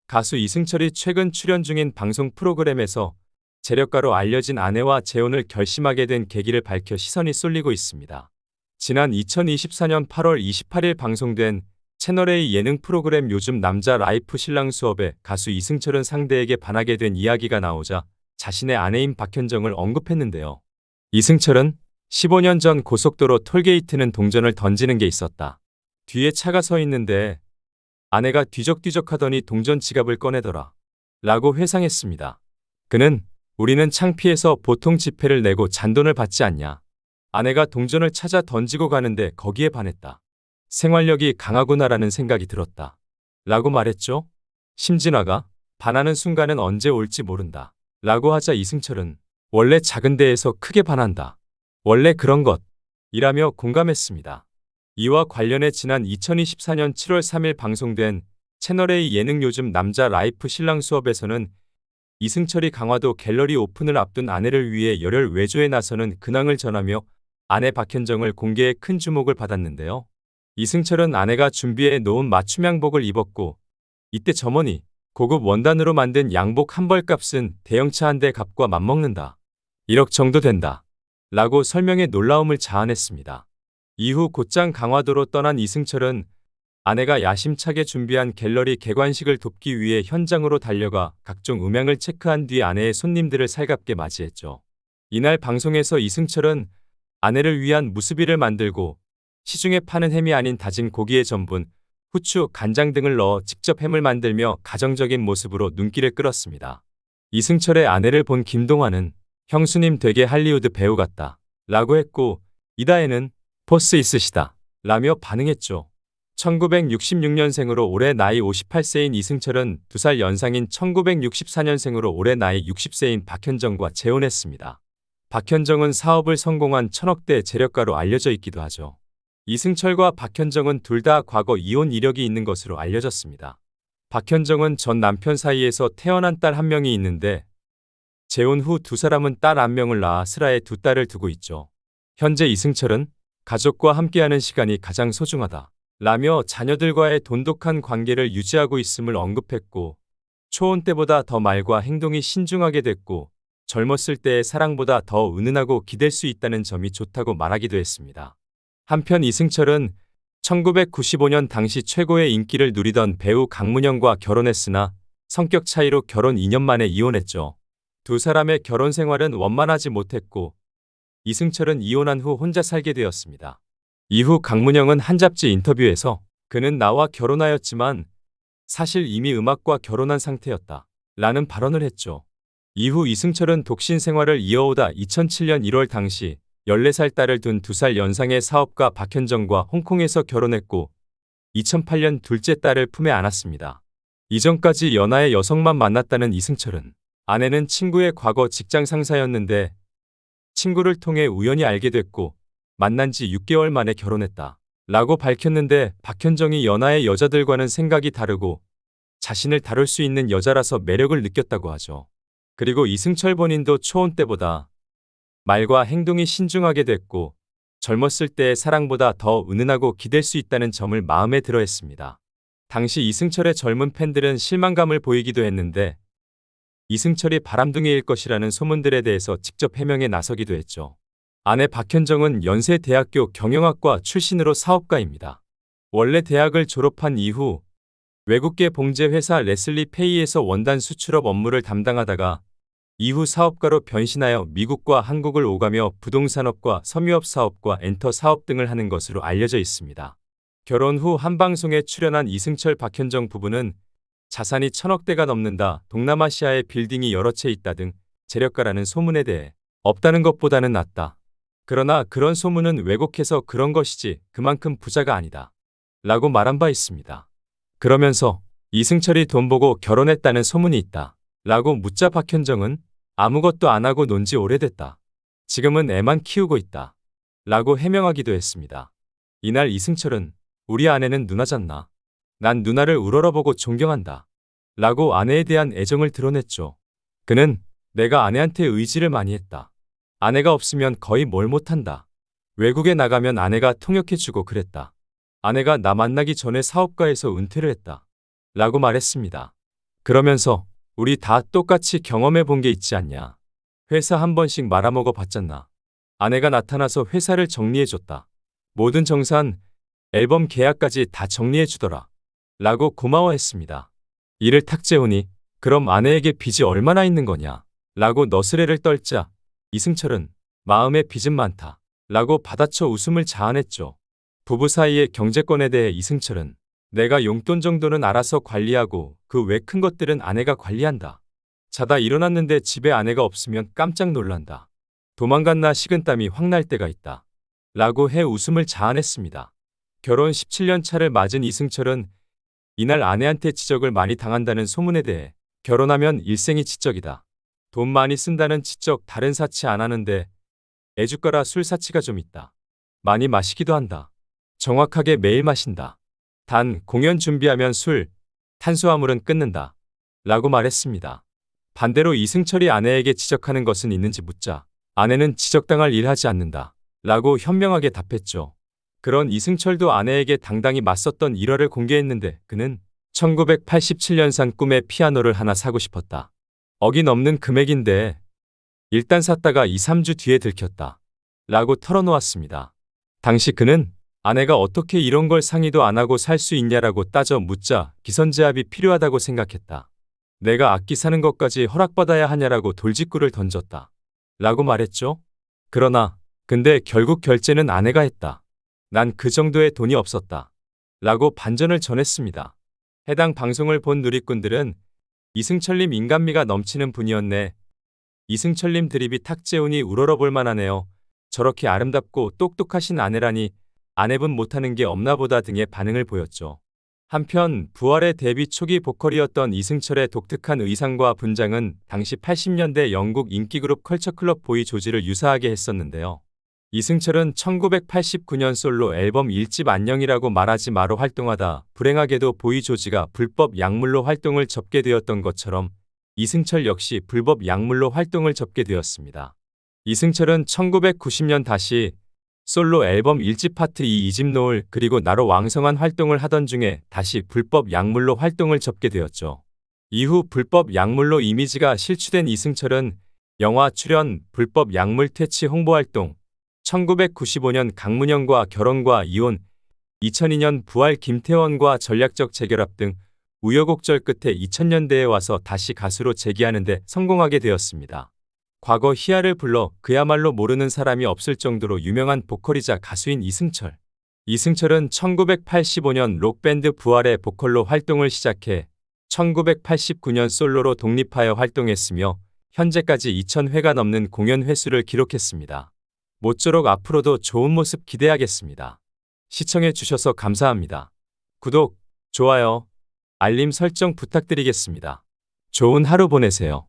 가수 이승철이 최근 출연 중인 방송 프로그램에서 재력가로 알려진 아내와 재혼을 결심하게 된 계기를 밝혀 시선이 쏠리고 있습니다. 지난 2024년 8월 28일 방송된 채널A 예능 프로그램 요즘 남자 라이프 신랑 수업에 가수 이승철은 상대에게 반하게 된 이야기가 나오자 자신의 아내인 박현정을 언급했는데요. 이승철은 15년 전 고속도로 톨게이트는 동전을 던지는 게 있었다. 뒤에 차가 서 있는데 아내가 뒤적뒤적하더니 동전 지갑을 꺼내더라. 라고 회상했습니다. 그는 우리는 창피해서 보통 지폐를 내고 잔돈을 받지 않냐. 아내가 동전을 찾아 던지고 가는데 거기에 반했다. 생활력이 강하구나라는 생각이 들었다. 라고 말했죠. 심진아가 반하는 순간은 언제 올지 모른다. 라고 하자 이승철은 원래 작은 데에서 크게 반한다. 원래 그런 것. 이라며 공감했습니다. 이와 관련해 지난 2024년 7월 3일 방송된 채널A 예능 요즘 남자 라이프 신랑 수업에서는 이승철이 강화도 갤러리 오픈을 앞둔 아내를 위해 열혈 외조에 나서는 근황을 전하며 아내 박현정을 공개해 큰 주목을 받았는데요. 이승철은 아내가 준비해 놓은 맞춤 양복을 입었고 이때 점원이 고급 원단으로 만든 양복 한 벌 값은 대형차 한 대 값과 맞먹는다. 1억 정도 된다. 라고 설명해 놀라움을 자아냈습니다. 이후 곧장 강화도로 떠난 이승철은 아내가 야심차게 준비한 갤러리 개관식을 돕기 위해 현장으로 달려가 각종 음향을 체크한 뒤 아내의 손님들을 살갑게 맞이했죠. 이날 방송에서 이승철은 아내를 위한 무수비를 만들고 시중에 파는 햄이 아닌 다진 고기에 전분, 후추, 간장 등을 넣어 직접 햄을 만들며 가정적인 모습으로 눈길을 끌었습니다. 이승철의 아내를 본 김동완은 형수님 되게 할리우드 배우 같다. 라고 했고 이다혜는 포스 있으시다. 라며 반응했죠. 1966년생으로 올해 나이 58세인 이승철은 2살 연상인 1964년생으로 올해 나이 60세인 박현정과 재혼했습니다. 박현정은 사업을 성공한 천억대 재력가로 알려져 있기도 하죠. 이승철과 박현정은 둘 다 과거 이혼 이력이 있는 것으로 알려졌습니다. 박현정은 전 남편 사이에서 태어난 딸 한 명이 있는데 재혼 후 두 사람은 딸 한 명을 낳아 슬하에 두 딸을 두고 있죠. 현재 이승철은 가족과 함께하는 시간이 가장 소중하다. 라며 자녀들과의 돈독한 관계를 유지하고 있음을 언급했고 초혼 때보다 더 말과 행동이 신중하게 됐고 젊었을 때의 사랑보다 더 은은하고 기댈 수 있다는 점이 좋다고 말하기도 했습니다. 한편 이승철은 1995년 당시 최고의 인기를 누리던 배우 강문영과 결혼했으나 성격 차이로 결혼 2년 만에 이혼했죠. 두 사람의 결혼 생활은 원만하지 못했고 이승철은 이혼한 후 혼자 살게 되었습니다. 이후 강문영은 한 잡지 인터뷰에서 그는 나와 결혼하였지만 사실 이미 음악과 결혼한 상태였다. 라는 발언을 했죠. 이후 이승철은 독신 생활을 이어오다 2007년 1월 당시 14살 딸을 둔 2살 연상의 사업가 박현정과 홍콩에서 결혼했고 2008년 둘째 딸을 품에 안았습니다. 이전까지 연하의 여성만 만났다는 이승철은 아내는 친구의 과거 직장 상사였는데 친구를 통해 우연히 알게 됐고 만난 지 6개월 만에 결혼했다. 라고 밝혔는데 박현정이 연하의 여자들과는 생각이 다르고 자신을 다룰 수 있는 여자라서 매력을 느꼈다고 하죠. 그리고 이승철 본인도 초혼 때보다 말과 행동이 신중하게 됐고 젊었을 때의 사랑보다 더 은은하고 기댈 수 있다는 점을 마음에 들어 했습니다. 당시 이승철의 젊은 팬들은 실망감을 보이기도 했는데 이승철이 바람둥이일 것이라는 소문들에 대해서 직접 해명에 나서기도 했죠. 아내 박현정은 연세대학교 경영학과 출신으로 사업가입니다. 원래 대학을 졸업한 이후 외국계 봉제 회사 레슬리 페이에서 원단 수출업 업무를 담당하다가 이후 사업가로 변신하여 미국과 한국을 오가며 부동산업과 섬유업 사업과 엔터 사업 등을 하는 것으로 알려져 있습니다. 결혼 후 한 방송에 출연한 이승철 박현정 부부는 자산이 1000억대가 넘는다, 동남아시아에 빌딩이 여러 채 있다 등 재력가라는 소문에 대해 없다는 것보다는 낫다. 그러나 그런 소문은 왜곡해서 그런 것이지 그만큼 부자가 아니다. 라고 말한 바 있습니다. 그러면서 이승철이 돈 보고 결혼했다는 소문이 있다. 라고 묻자 박현정은 아무것도 안 하고 논 지 오래됐다. 지금은 애만 키우고 있다. 라고 해명하기도 했습니다. 이날 이승철은 우리 아내는 누나잖나. 난 누나를 우러러보고 존경한다. 라고 아내에 대한 애정을 드러냈죠. 그는 내가 아내한테 의지를 많이 했다. 아내가 없으면 거의 뭘 못한다. 외국에 나가면 아내가 통역해주고 그랬다. 아내가 나 만나기 전에 사업가에서 은퇴를 했다. 라고 말했습니다. 그러면서 우리 다 똑같이 경험해 본 게 있지 않냐. 회사 한 번씩 말아먹어 봤잖아. 아내가 나타나서 회사를 정리해 줬다. 모든 정산, 앨범 계약까지 다 정리해 주더라. 라고 고마워했습니다. 이를 탁 재우니 그럼 아내에게 빚이 얼마나 있는 거냐. 라고 너스레를 떨자 이승철은 마음에 빚은 많다. 라고 받아쳐 웃음을 자아냈죠. 부부 사이의 경제권에 대해 이승철은 내가 용돈 정도는 알아서 관리하고 그 외 큰 것들은 아내가 관리한다. 자다 일어났는데 집에 아내가 없으면 깜짝 놀란다. 도망갔나 식은땀이 확 날 때가 있다. 라고 해 웃음을 자아냈습니다. 결혼 17년 차를 맞은 이승철은 이날 아내한테 지적을 많이 당한다는 소문에 대해 결혼하면 일생이 지적이다. 돈 많이 쓴다는 지적 다른 사치 안 하는데 애주가라 술 사치가 좀 있다. 많이 마시기도 한다. 정확하게 매일 마신다. 단 공연 준비하면 술, 탄수화물은 끊는다. 라고 말했습니다. 반대로 이승철이 아내에게 지적하는 것은 있는지 묻자 아내는 지적당할 일 하지 않는다. 라고 현명하게 답했죠. 그런 이승철도 아내에게 당당히 맞섰던 일화를 공개했는데 그는 1987년산 꿈의 피아노를 하나 사고 싶었다. 억이 넘는 금액인데 일단 샀다가 2, 3주 뒤에 들켰다. 라고 털어놓았습니다. 당시 그는 아내가 어떻게 이런 걸 상의도 안 하고 살 수 있냐라고 따져 묻자 기선제압이 필요하다고 생각했다. 내가 악기 사는 것까지 허락받아야 하냐라고 돌직구를 던졌다. 라고 말했죠. 그러나 근데 결국 결제는 아내가 했다. 난 그 정도의 돈이 없었다. 라고 반전을 전했습니다. 해당 방송을 본 누리꾼들은 이승철님 인간미가 넘치는 분이었네. 이승철님 드립이 탁 재우니 우러러볼 만하네요. 저렇게 아름답고 똑똑하신 아내라니 아내분 못하는 게 없나 보다 등의 반응을 보였죠. 한편 부활의 데뷔 초기 보컬이었던 이승철의 독특한 의상과 분장은 당시 80년대 영국 인기그룹 컬처클럽 보이 조지를 유사하게 했었는데요. 이승철은 1989년 솔로 앨범 1집 안녕이라고 말하지 마로 활동하다 불행하게도 보이 조지가 불법 약물로 활동을 접게 되었던 것처럼 이승철 역시 불법 약물로 활동을 접게 되었습니다. 이승철은 1990년 다시 솔로 앨범 1집 파트 2, 2집 노을 그리고 나로 왕성한 활동을 하던 중에 다시 불법 약물로 활동을 접게 되었죠. 이후 불법 약물로 이미지가 실추된 이승철은 영화 출연, 불법 약물 퇴치 홍보활동, 1995년 강문영과 결혼과 이혼, 2002년 부활 김태원과 전략적 재결합 등 우여곡절 끝에 2000년대에 와서 다시 가수로 재기하는 데 성공하게 되었습니다. 과거 희야를 불러 그야말로 모르는 사람이 없을 정도로 유명한 보컬이자 가수인 이승철. 이승철은 1985년 록밴드 부활의 보컬로 활동을 시작해 1989년 솔로로 독립하여 활동했으며 현재까지 2000회가 넘는 공연 횟수를 기록했습니다. 모쪼록 앞으로도 좋은 모습 기대하겠습니다. 시청해 주셔서 감사합니다. 구독, 좋아요, 알림 설정 부탁드리겠습니다. 좋은 하루 보내세요.